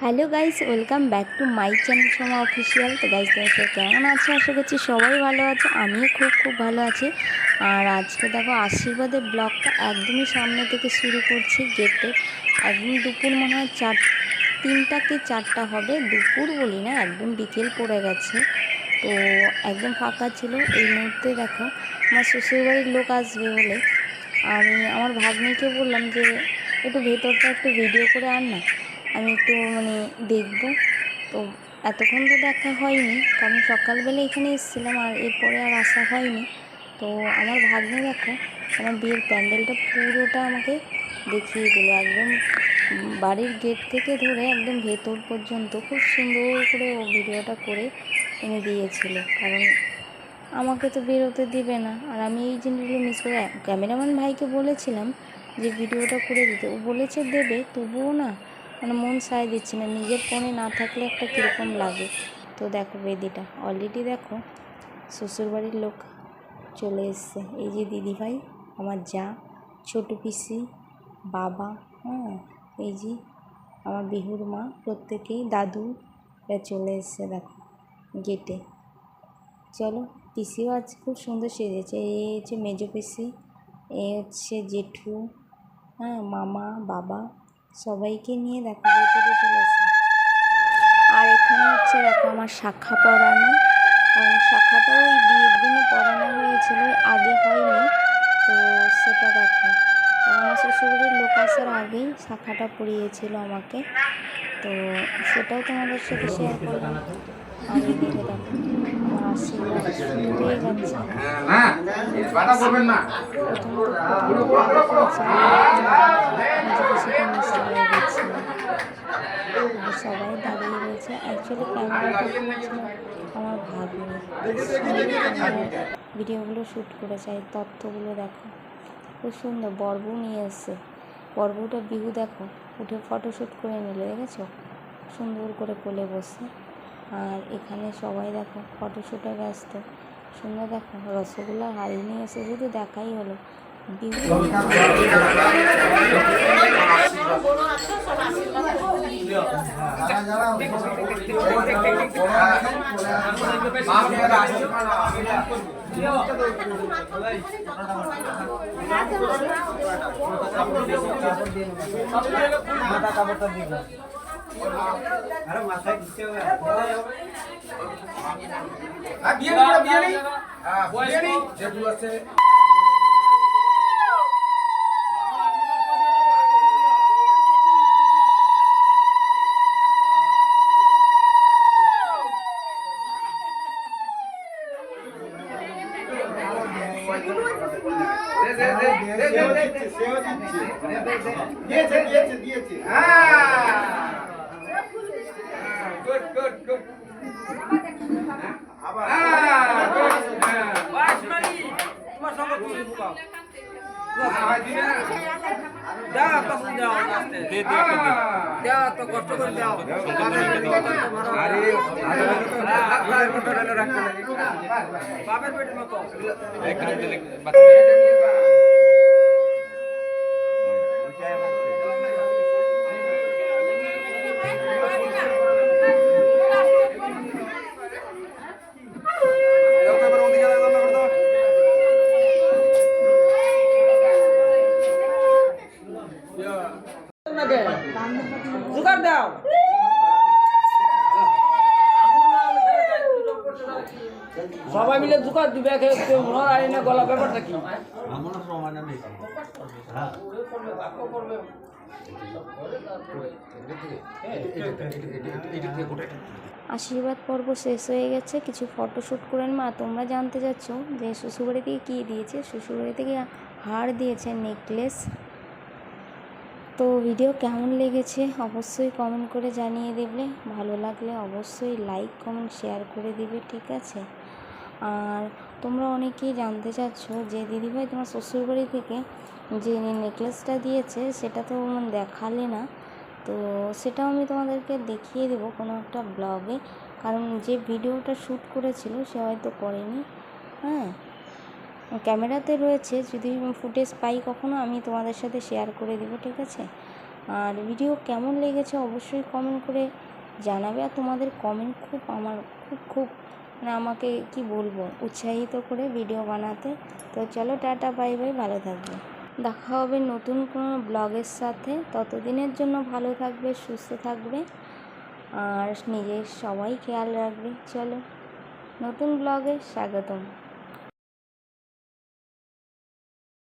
Hello guys, welcome back to my channel Soma official. তো guys, তোমরা কেমন আছো? আশা করছি সবাই ভালো আছে। আমিও খুব ভালো আছি। আর আজকে দেখো আশীর্বাদের ব্লগটা একদমই সামনে থেকে শুরু করছি। গেটে একদম দুপুর মনে হয় 3টা কি 4টা হবে। দুপুর বলি না, একদম বিকেল পড়ে গেছে। তো একদম ফাঁকা ছিল। এই মুহূর্তে দেখো আমার শ্বশুরবাড়ির লোক আসবে বলে আমি আমার ভাগ্নিকে বললাম যে একটু ভেতরটা একটু ভিডিও করে আন না, আমি একটু দেখব। তো এতক্ষণ তো দেখা হয়নি, কারণ সকালবেলা এখানে এসেছিলাম আর এরপরে আর আসা হয়নি। তো আমার ভাগ্নে দেখো আমার বিয়ের প্যান্ডেলটা পুরোটা আমাকে দেখিয়ে দিল, একদম বাড়ির গেট থেকে ধরে একদম ভেতর পর্যন্ত খুব সুন্দর করে ও ভিডিওটা করে এনে দিয়েছিল। কারণ আমাকে তো বেরোতে দিবে না, আর আমি এই জিনিসগুলো মিস করে ক্যামেরাম্যান ভাইকে বলেছিলাম যে ভিডিওটা করে দিতে। ও বলেছে দেবে, তবুও না মন সায় দিচ্ছে না। নিজের ফোনে না থাকলে একটা কীরকম লাগে। তো দেখো বেদিটা অলরেডি দেখো শ্বশুরবাড়ির লোক চলে এসছে। এই যে দিদিভাই, আমার যা, ছোটো পিসি, বাবা, এই যে আমার বিহুর মা, প্রত্যেকেই দাদু এরা চলে এসছে দেখো গেটে। চলো, পিসিও আজ খুব সুন্দর সেজেছে। এই হচ্ছে মেজো পিসি, এ হচ্ছে জেঠু, মামা, বাবা, সবাইকে নিয়ে দেখো ভেতরে চলে এসেছে। আর এখানে হচ্ছে দেখো আমার শাখা পরানো, কারণ শাখাটাও ওই বিয়ের দিনে পরানো হয়েছিল, আগে হয়নি। তো সেটা দেখো আমার শ্বশুরের লোক আসার আগেই শাখাটা পরিয়েছিল আমাকে। তো সেটাও তোমাদের সাথে শেয়ার করলাম। আর এইদিকে দেখো আমার আশীর্বাদ শুরু হয়ে গেছে। সবাই দাঁড়িয়ে রয়েছে। অ্যাকচুয়ালি ক্যামেরাটা করেছিল আমার ভাগ্নি, ভিডিওগুলো শ্যুট করেছে। এই তথ্যগুলো দেখো খুব সুন্দর। বর্বু নিয়ে এসছে, বর্বুটা বিহু দেখো উঠে ফটোশ্যুট করে নিল, দেখেছো সুন্দর করে কোলে বসে। আর এখানে সবাই দেখো ফটোশ্যুটে ব্যস্ত। সুন্দর দেখো রসগোল্লা হাড়ি নিয়ে এসে শুধু দেখাই হলো। বিহু আরে মাথায় দিতে হবে। যেগুলো আছে দিয়েছে। Good. কষ্ট করে দাও। বাপের পেটের মতো জোগাড় দাও। সবাই মিলে জোগাড় দিবে, গলা ব্যাপারটা কি? আশীর্বাদ পর্ব শেষ হয়ে গেছে। কিছু ফটোশ্যুট করেন মা। তোমরা জানতে চাচ্ছ যে শ্বশুরবাড়ি থেকে কী দিয়েছে। শ্বশুরবাড়ি থেকে হার দিয়েছে, নেকলেস। তো ভিডিও কেমন লেগেছে অবশ্যই কমেন্ট করে জানিয়ে দেবে। ভালো লাগলে অবশ্যই লাইক কমেন্ট শেয়ার করে দিবে, ঠিক আছে? আর তোমরা অনেকেই জানতে চাচ্ছ যে দিদিভাই তোমার শ্বশুরবাড়ি থেকে যে নেকলেসটা দিয়েছে সেটা তো দেখালে না। তো সেটাও আমি তোমাদেরকে দেখিয়ে দেবো কোনো একটা ব্লগে, কারণ যে ভিডিওটা শ্যুট করেছিল সে হয়তো করেনি। ক্যামেরাতে রয়েছে, যদি ফুটেজ পাই কখনো আমি তোমাদের সাথে শেয়ার করে দেবো, ঠিক আছে? আর ভিডিও কেমন লেগেছে অবশ্যই কমেন্ট করে জানাবে। আর তোমাদের কমেন্ট আমার খুব মানে আমাকে কি বলবো উৎসাহিত করে ভিডিও বানাতে। তো চলো টাটা বাই বাই, ভালো থাকবে। দেখা হবে নতুন কোনো ব্লগের সাথে। ততদিনের জন্য ভালো থাকবে, সুস্থ থাকবে আর নিজের সবাই খেয়াল রাখবে। চলো নতুন ব্লগে স্বাগতম।